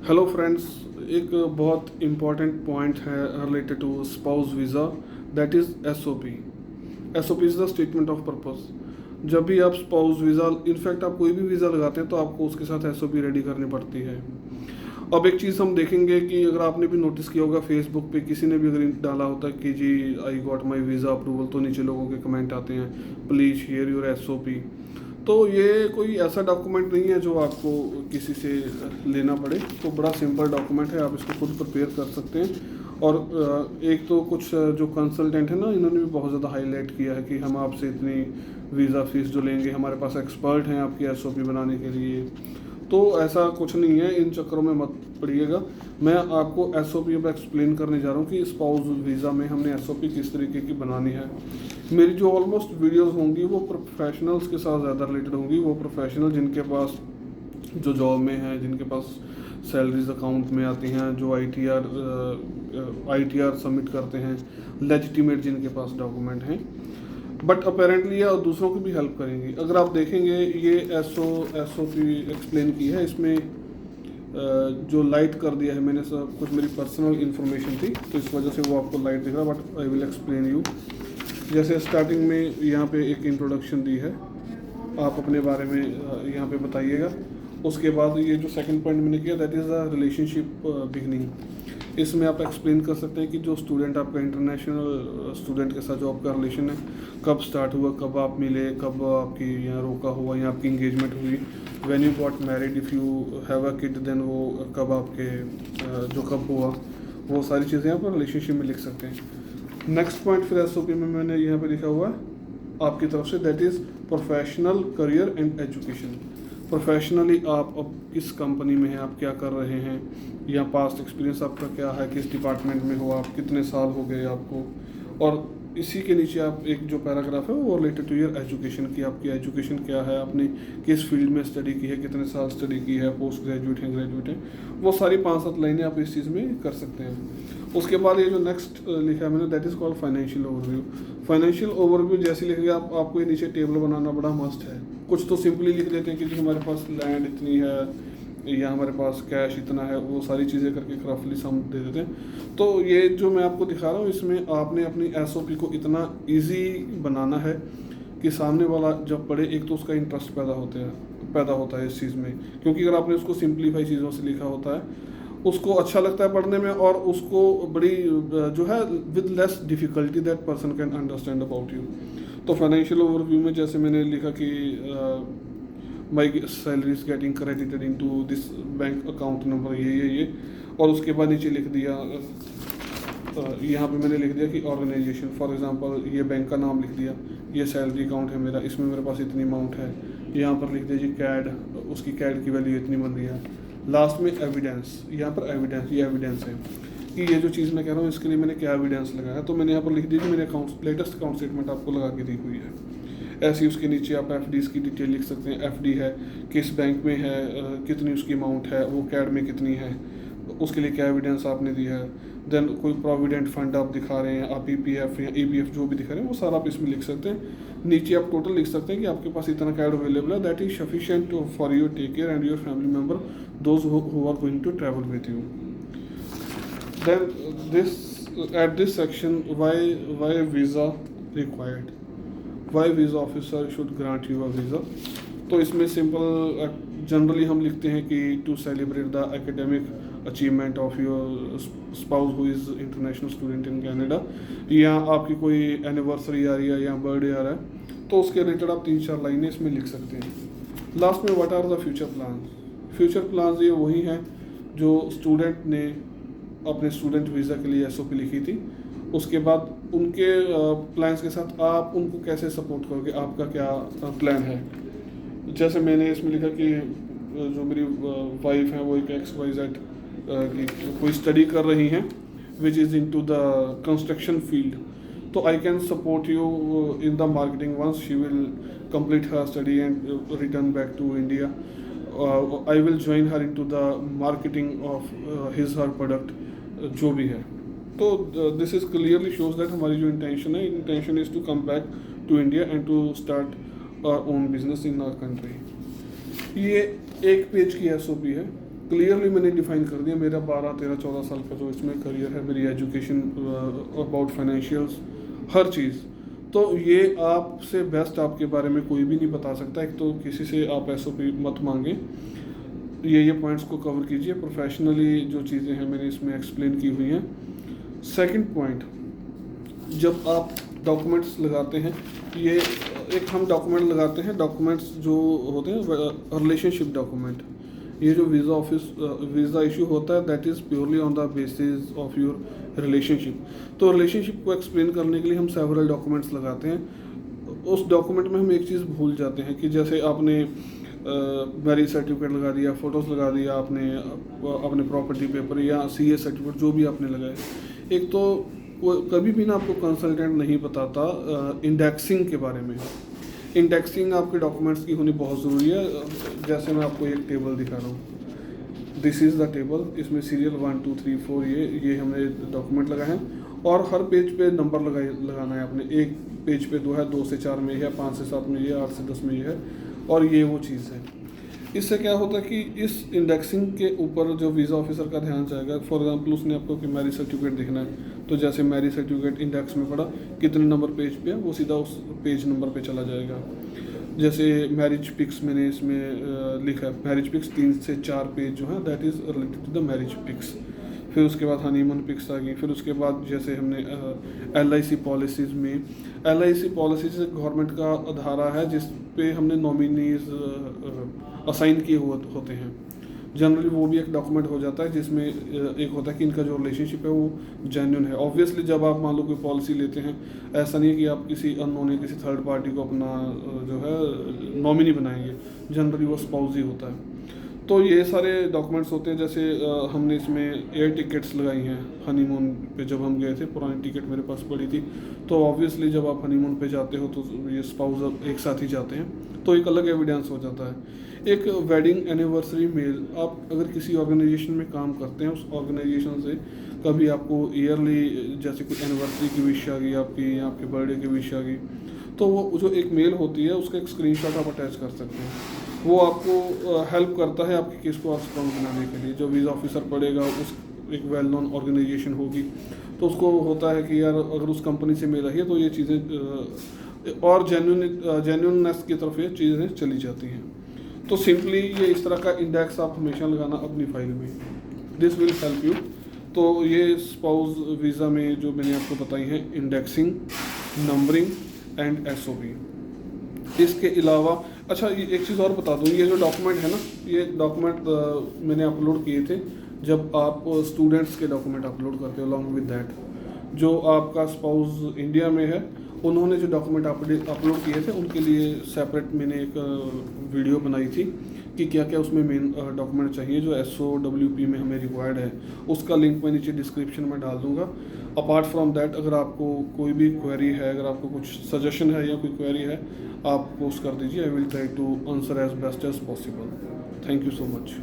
Hello friends, एक बहुत important point है related to spouse visa, that is SOP. SOP is the statement of purpose. जब भी आप स्पाउस वीज़ा, इनफैक्ट आप कोई भी वीज़ा लगाते हैं तो आपको उसके साथ एसओपी रेडी करनी पड़ती है। अब एक चीज़ हम देखेंगे कि अगर आपने भी नोटिस किया होगा, फेसबुक पे किसी ने भी अगर डाला होता है कि जी I got my visa approval, तो नीचे लोगों के कमेंट आते हैं, प्लीज़ शेयर योर एसओपी। तो ये कोई ऐसा डॉक्यूमेंट नहीं है जो आपको किसी से लेना पड़े, तो बड़ा सिंपल डॉक्यूमेंट है, आप इसको खुद प्रिपेयर कर सकते हैं। और एक तो कुछ जो कंसल्टेंट है ना, इन्होंने भी बहुत ज़्यादा हाईलाइट किया है कि हम आपसे इतनी वीज़ा फीस जो लेंगे, हमारे पास एक्सपर्ट हैं आपकी एसओपी बनाने के लिए। तो ऐसा कुछ नहीं है, इन चक्करों में मत पड़िएगा। मैं आपको एसओपी अब एक्सप्लेन करने जा रहा हूँ कि स्पाउस वीज़ा में हमने एसओपी किस तरीके की बनानी है। मेरी जो ऑलमोस्ट वीडियोस होंगी वो प्रोफेशनल्स के साथ ज़्यादा रिलेटेड होंगी, वो प्रोफेशनल जिनके पास जो जॉब में हैं, जिनके पास सैलरीज अकाउंट में आती हैं, जो आईटीआर सबमिट करते हैं, लेजिटिमेट जिनके पास डॉक्यूमेंट हैं। बट अपेरेंटली ये दूसरों की भी हेल्प करेंगी। अगर आप देखेंगे ये एसओपी एक्सप्लेन की है, इसमें जो लाइट कर दिया है मैंने, सब कुछ मेरी पर्सनल इन्फॉर्मेशन थी तो इस वजह से वो आपको लाइट दिख रहा है, but I will explain you. जैसे स्टार्टिंग में यहाँ पे एक इंट्रोडक्शन दी है, आप अपने बारे में यहाँ पे बताइएगा। उसके बाद ये जो सेकंड पॉइंट मैंने किया, that is the relationship beginning. इसमें आप एक्सप्लेन कर सकते हैं कि जो स्टूडेंट आपका इंटरनेशनल स्टूडेंट के साथ जो आपका रिलेशन है, कब स्टार्ट हुआ, कब आप मिले, कब आपकी यहाँ रोका हुआ या आपकी इंगेजमेंट हुई, when you got married, if you have a kid then वो कब आपके जो कब हुआ, वो सारी चीज़ें आप रिलेशनशिप में लिख सकते हैं। नेक्स्ट पॉइंट फिर एसओपी में मैंने यहाँ पे लिखा हुआ है आपकी तरफ से, that is professional career and education. Professionally आप अब किस कंपनी में हैं, आप क्या कर रहे हैं, या पास्ट एक्सपीरियंस आपका क्या है, किस डिपार्टमेंट में हो आप, कितने साल हो गए आपको। और इसी के नीचे आप एक जो पैराग्राफ है वो रिलेटेड टू योर एजुकेशन की, आपकी एजुकेशन क्या है, आपने किस फील्ड में स्टडी की है, कितने साल स्टडी की है, पोस्ट ग्रेजुएट है, ग्रेजुएट है, वो सारी 5-7 लाइनें आप इस चीज़ में कर सकते हैं। उसके बाद ये जो नेक्स्ट लिखा है मैंने, that is called financial overview. Financial overview जैसे लिख लिया आपको ये नीचे टेबल बनाना बड़ा मस्ट है। कुछ तो सिंपली लिख देते हैं कि हमारे पास लैंड इतनी है या हमारे पास कैश इतना है, वो सारी चीज़ें करके रफली सम दे देते हैं। तो ये जो मैं आपको दिखा रहा हूँ, इसमें आपने अपनी एसओपी को इतना इजी बनाना है कि सामने वाला जब पढ़े, एक तो उसका इंटरेस्ट पैदा होता है इस चीज़ में, क्योंकि अगर आपने उसको सिंप्लीफाई चीज़ों से लिखा होता है, उसको अच्छा लगता है पढ़ने में, और उसको बड़ी जो है with less difficulty that person can understand about you. तो फाइनेंशियल ओवरव्यू में जैसे मैंने लिखा कि my salary is getting credited into this bank account number, ये, और उसके बाद नीचे लिख दिया, यहाँ पे मैंने लिख दिया कि ऑर्गेनाइजेशन, फॉर एग्जांपल ये बैंक का नाम लिख दिया, ये सैलरी अकाउंट है मेरा, इसमें मेरे पास इतनी अमाउंट है। यहाँ पर लिख दिया जी कैड, उसकी कैड की वैल्यू इतनी बन रही है। लास्ट में एविडेंस, यहाँ पर एविडेंस, ये एविडेंस है कि ये जो चीज़ मैं कह रहा हूँ इसके लिए मैंने क्या एविडेंस लगाया, तो मैंने यहाँ पर लिख दिया कि मेरे अकाउंट लेटेस्ट अकाउंट स्टेटमेंट आपको लगा के दी हुई है। ऐसे ही उसके नीचे आप एफडीज़ की डिटेल लिख सकते हैं, एफडी है किस बैंक में है, कितनी उसकी अमाउंट है, वो कैड में कितनी है, उसके लिए क्या एविडेंस आपने दिया है। देन कोई प्रोविडेंट फंड आप दिखा रहे हैं, आप ईपीएफ या ईपीएफ जो भी दिखा रहे हैं, वो सारा आप इसमें लिख सकते हैं। नीचे आप टोटल लिख सकते हैं कि आपके पास इतना कैड अवेलेबल है, that is sufficient for your take care and your family member, those who are going to travel with you. Then this at this section, why visa required, why visa officer should grant you a visa। तो इसमें simple generally हम लिखते हैं कि to celebrate the academic achievement of your spouse who is international student in Canada, या आपकी कोई anniversary आ रही है या बर्थडे आ रहा है, तो उसके रिलेटेड आप 3-4 लाइनें इसमें लिख सकते हैं। लास्ट में what are the future plans. Future plans ये वही हैं जो स्टूडेंट ने अपने स्टूडेंट वीज़ा के लिए एसओपी लिखी थी, उसके बाद उनके प्लान्स के साथ आप उनको कैसे सपोर्ट करोगे, आपका क्या प्लान है। जैसे मैंने इसमें लिखा कि जो मेरी वाइफ है वो एक XYZ की कोई स्टडी कर रही हैं which is into the construction field, तो I can support you in the marketing once she will complete her study and return back to India. I will join her into the marketing of his her product, जो भी है। तो this is clearly shows that हमारी जो intention है, intention is to come back to India and to start our own business in our country. ये एक page की एसओपी है। क्लियरली मैंने डिफाइन कर दिया मेरा 12, 13, 14 साल का जो इसमें करियर है, मेरी एजुकेशन, अबाउट फाइनेंशियल्स, हर चीज़। तो ये आपसे बेस्ट आपके बारे में कोई भी नहीं बता सकता। एक तो किसी से आप SOP मत मांगे, ये पॉइंट्स को कवर कीजिए। प्रोफेशनली जो चीज़ें हैं मैंने इसमें एक्सप्लेन की हुई हैं। सेकंड पॉइंट, जब आप डॉक्यूमेंट्स लगाते हैं, ये एक हम डॉक्यूमेंट लगाते हैं, डॉक्यूमेंट्स जो होते हैं रिलेशनशिप डॉक्यूमेंट। ये जो वीज़ा इशू होता है that is purely on the basis of your relationship. तो रिलेशनशिप को एक्सप्लेन करने के लिए हम सेवरल डॉक्यूमेंट्स लगाते हैं। उस डॉक्यूमेंट में हम एक चीज़ भूल जाते हैं कि जैसे आपने मैरिज सर्टिफिकेट लगा दिया, फ़ोटोज़ लगा दिया आपने, अपने प्रॉपर्टी पेपर या CA सर्टिफिकेट जो भी आपने लगाए। एक तो कभी भी ना आपको कंसल्टेंट नहीं बताता इंडेक्सिंग के बारे में। इंडेक्सिंग आपके डॉक्यूमेंट्स की होनी बहुत ज़रूरी है। जैसे मैं आपको एक टेबल दिखा रहा हूँ, दिस इज़ द टेबल, इसमें सीरियल 1 2 3 4 ये हमने डॉक्यूमेंट लगाए हैं और हर पेज पे नंबर लगाना है आपने। एक पेज पे 2 है, 2 से 4 में ये है, 5 से 7 में ये, 8 से 10 में ये है, और ये वो चीज़ है। इससे क्या होता है कि इस इंडेक्सिंग के ऊपर जो वीज़ा ऑफिसर का ध्यान जाएगा। फॉर एग्जांपल उसने आपको कि मैरिज सर्टिफिकेट देखना है, तो जैसे मैरिज सर्टिफिकेट इंडेक्स में पड़ा, कितने नंबर पेज पे है, वो सीधा उस पेज नंबर पे चला जाएगा। जैसे मैरिज पिक्स मैंने इसमें लिखा है, मैरिज पिक्स 3 से 4 पेज जो है that is related to the marriage pics. फिर उसके बाद हनीमून पिक्स आ गई। फिर उसके बाद जैसे हमने LIC पॉलिसीज़ में, LIC पॉलिसीज गवर्नमेंट का धारा है जिस पे हमने नॉमिनीज असाइन किए होते हैं। जनरली वो भी एक डॉक्यूमेंट हो जाता है जिसमें एक होता है कि इनका जो रिलेशनशिप है वो जेन्युइन है। ऑब्वियसली जब आप मान लो कोई पॉलिसी लेते हैं, ऐसा नहीं है कि आप किसी अननोन या किसी थर्ड पार्टी को अपना जो है नॉमिनी बनाएंगे। जनरली वो स्पाउस ही होता है। तो ये सारे डॉक्यूमेंट्स होते हैं। जैसे हमने इसमें एयर टिकट्स लगाई हैं हनीमून पे, जब हम गए थे पुरानी टिकट मेरे पास पड़ी थी। तो ऑब्वियसली जब आप हनीमून पे जाते हो तो ये स्पाउस एक साथ ही जाते हैं, तो एक अलग एविडेंस हो जाता है। एक वेडिंग एनिवर्सरी मेल, आप अगर किसी ऑर्गेनाइजेशन में काम करते हैं, उस ऑर्गेनाइजेशन से कभी आपको ईयरली जैसे कोई एनिवर्सरी की विश आ गई आपकी, या आपके बर्थडे की विश आ गई, तो वो जो एक मेल होती है उसका एक स्क्रीनशॉट आप अटैच कर सकते हैं। वो आपको हेल्प करता है आपकी केस को और स्ट्रॉन्ग बनाने के लिए। जो वीज़ा ऑफिसर पढ़ेगा, उस एक वेल नोन ऑर्गेनाइजेशन होगी, तो उसको होता है कि यार अगर उस कंपनी से मेल आई है तो ये चीज़ें और जेन्युइननेस की तरफ ये चीज़ें चली जाती हैं। तो सिंपली ये इस तरह का इंडेक्स आप हमेशा लगाना अपनी फाइल में, दिस विल हेल्प यू। तो ये स्पाउस वीज़ा में जो मैंने आपको बताई हैं, इंडेक्सिंग, नंबरिंग एंड SOP। इसके अलावा अच्छा एक चीज़ और बता दूँ, ये जो डॉक्यूमेंट है ना, ये डॉक्यूमेंट मैंने अपलोड किए थे जब आप स्टूडेंट्स के डॉक्यूमेंट अपलोड करते हो। अलॉन्ग विद दैट जो आपका स्पाउस इंडिया में है, उन्होंने जो डॉक्यूमेंट अपलोड किए थे उनके लिए सेपरेट मैंने एक वीडियो बनाई थी कि क्या क्या उसमें मेन डॉक्यूमेंट चाहिए जो SOWP में हमें रिक्वायर्ड है। उसका लिंक मैं नीचे डिस्क्रिप्शन में डाल दूंगा। अपार्ट फ्रॉम दैट अगर आपको कोई भी क्वेरी है, अगर आपको कुछ सजेशन है या कोई क्वेरी है, आप पोस्ट कर दीजिए। I will try to answer as best as possible. Thank you so much.